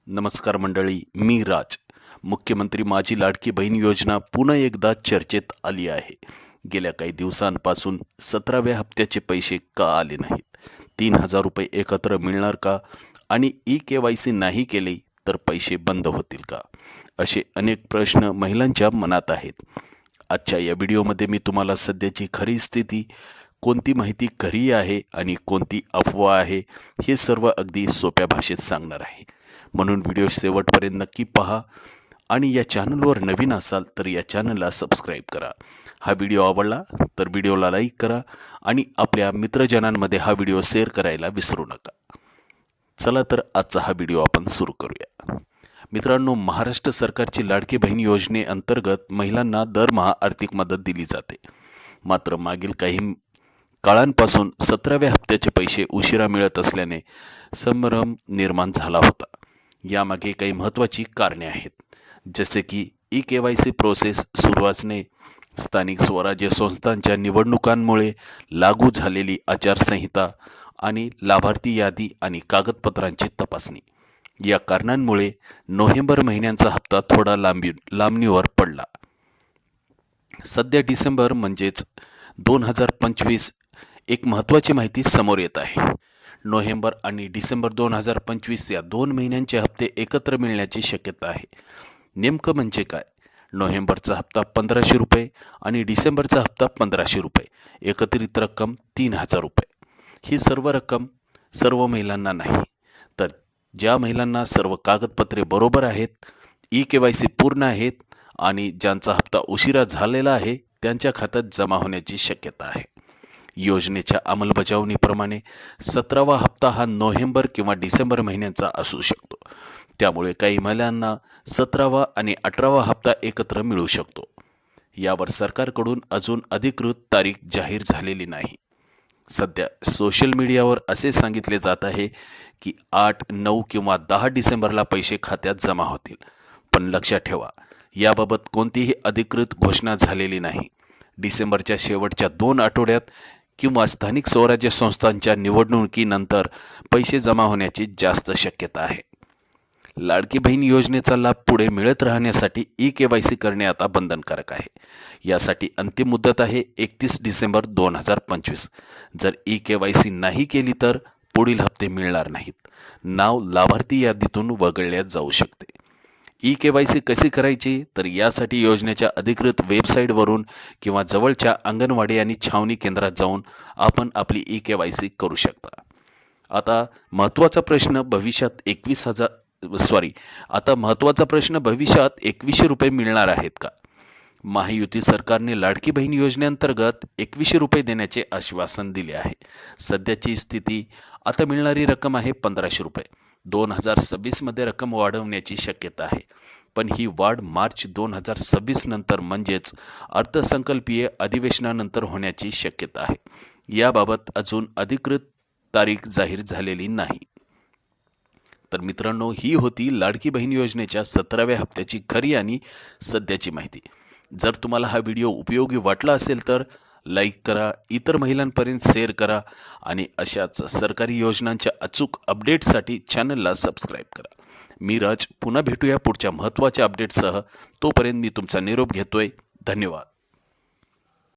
नमस्कार मंडळी, मी राज. मुख्यमंत्री माझी लाडकी बहीण योजना पुन्हा एकदा चर्चेत आली आहे. गेल्या काही दिवसांपासून 17व्या हप्त्याचे पैसे का आले नाहीत? 3,000 रुपये एकत्र मिळणार का? आणि KYC नाही केले तर पैसे बंद होतील का? असे अनेक प्रश्न महिलांच्या मनात आहेत. आजच्या या व्हिडिओमध्ये मी तुम्हाला सध्याची खरी स्थिती, कोणती माहिती खरी आहे आणि कोणती अफवा आहे, हे सर्व अगदी सोप्या भाषेत सांगणार आहे. म्हणून व्हिडिओ शेवटपर्यंत नक्की पहा आणि या चॅनलवर नवीन असाल तर या चॅनलला सबस्क्राईब करा. हा व्हिडिओ आवडला तर व्हिडिओला लाईक करा आणि आपल्या मित्रजनांमध्ये हा व्हिडिओ शेअर करायला विसरू नका. चला तर आजचा हा व्हिडिओ आपण सुरू करूया. मित्रांनो, महाराष्ट्र सरकारची लाडकी बहीण योजनेअंतर्गत महिलांना दरमहा आर्थिक मदत दिली जाते. मात्र मागील काही काळांपासून 17व्या हप्त्याचे पैसे उशिरा मिळत असल्याने संभ्रम निर्माण झाला होता. यामागे काही महत्त्वाची कारणे आहेत, जसे की KYC प्रोसेस सुरू असणे, स्थानिक स्वराज्य संस्थांच्या निवडणुकांमुळे लागू झालेली आचारसंहिता आणि लाभार्थी यादी आणि कागदपत्रांची तपासणी. या कारणांमुळे नोव्हेंबर महिन्यांचा हप्ता थोडा लांबणीवर पडला. सध्या डिसेंबर म्हणजेच 2025 एक महत्त्वाची माहिती समोर येत आहे. नोव्हेंबर आणि डिसेंबर 2025 या 2 महिन्यांचे हप्ते एकत्र मिळण्याची शक्यता आहे. नेमकं म्हणजे काय? नोव्हेंबरचा हप्ता 1,500 रुपये आणि डिसेंबरचा हप्ता 1,500 रुपये, एकत्रित रक्कम 3,000 रुपये. ही सर्व रक्कम सर्व महिलांना नाही, तर ज्या महिलांना सर्व कागदपत्रे बरोबर आहेत, KYC पूर्ण आहेत आणि ज्यांचा हप्ता उशिरा झालेला आहे त्यांच्या खात्यात जमा होण्याची शक्यता आहे. योजनेच्या अंमलबजावणीप्रमाणे 17वा हप्ता हा नोव्हेंबर किंवा डिसेंबर महिन्याचा असू शकतो. त्यामुळे काही महिलांना 17वा आणि 18वा हप्ता एकत्र मिळू शकतो. यावर सरकारकडून अजून अधिकृत तारीख जाहीर झालेली नाही. सध्या सोशल मीडियावर असे सांगितले जात आहे की 8, 9 किंवा 10 डिसेंबरला पैसे खात्यात जमा होतील. पण लक्षात ठेवा, याबाबत कोणतीही अधिकृत घोषणा झालेली नाही. डिसेंबरच्या शेवटच्या 2 आठवड्यात किंवा स्थानिक स्वराज्य संस्थांच्या निवडणुकीनंतर पैसे जमा होण्याची जास्त शक्यता आहे. लाडकी बहीण योजनेचा लाभ पुढे मिळत राहण्यासाठी KYC करणे आता बंधनकारक आहे. यासाठी अंतिम मुदत आहे 31 डिसेंबर 2025. जर KYC नाही केली तर पुढील हप्ते मिळणार नाहीत. नाव लाभार्थी यादीतून वगळले जाऊ शकते. KYC कशी करायची? तर यासाठी योजनेच्या अधिकृत वेबसाईटवरून किंवा जवळच्या अंगणवाडी आणि छावणी केंद्रात जाऊन आपण आपली KYC करू शकता. आता महत्त्वाचा प्रश्न भविष्यात 2100 रुपये मिळणार आहेत का? महायुती सरकारने लाडकी बहीण योजनेअंतर्गत 2100 रुपये देण्याचे आश्वासन दिले आहे. सध्याची स्थिती, आता मिळणारी रक्कम आहे 1,500 रुपये. 2026 मध्ये रक्कम वाढवण्याची शक्यता आहे, पण ही वाढ मार्च 2026 नंतर म्हणजेच अर्थसंकल्पीय अधिवेशनानंतर होण्याची शक्यता आहे. याबाबत अजून अधिकृत तारीख जाहीर झालेली नाही. तर मित्रांनो, ही होती लाडकी बहीण योजनेच्या 17व्या हप्त्याची खरी आणि सध्याची माहिती. जर तुम्हाला हा व्हिडिओ उपयोगी वाटला असेल तर लाईक करा, इतर महिलांपर्यंत शेअर करा आणि अशाच सरकारी योजनांच्या अचूक अपडेटसाठी चॅनलला सबस्क्राईब करा. मी राज, पुन्हा भेटूया पुढच्या महत्त्वाच्या अपडेटसह. तोपर्यंत मी तुमचा निरोप घेतोय. धन्यवाद.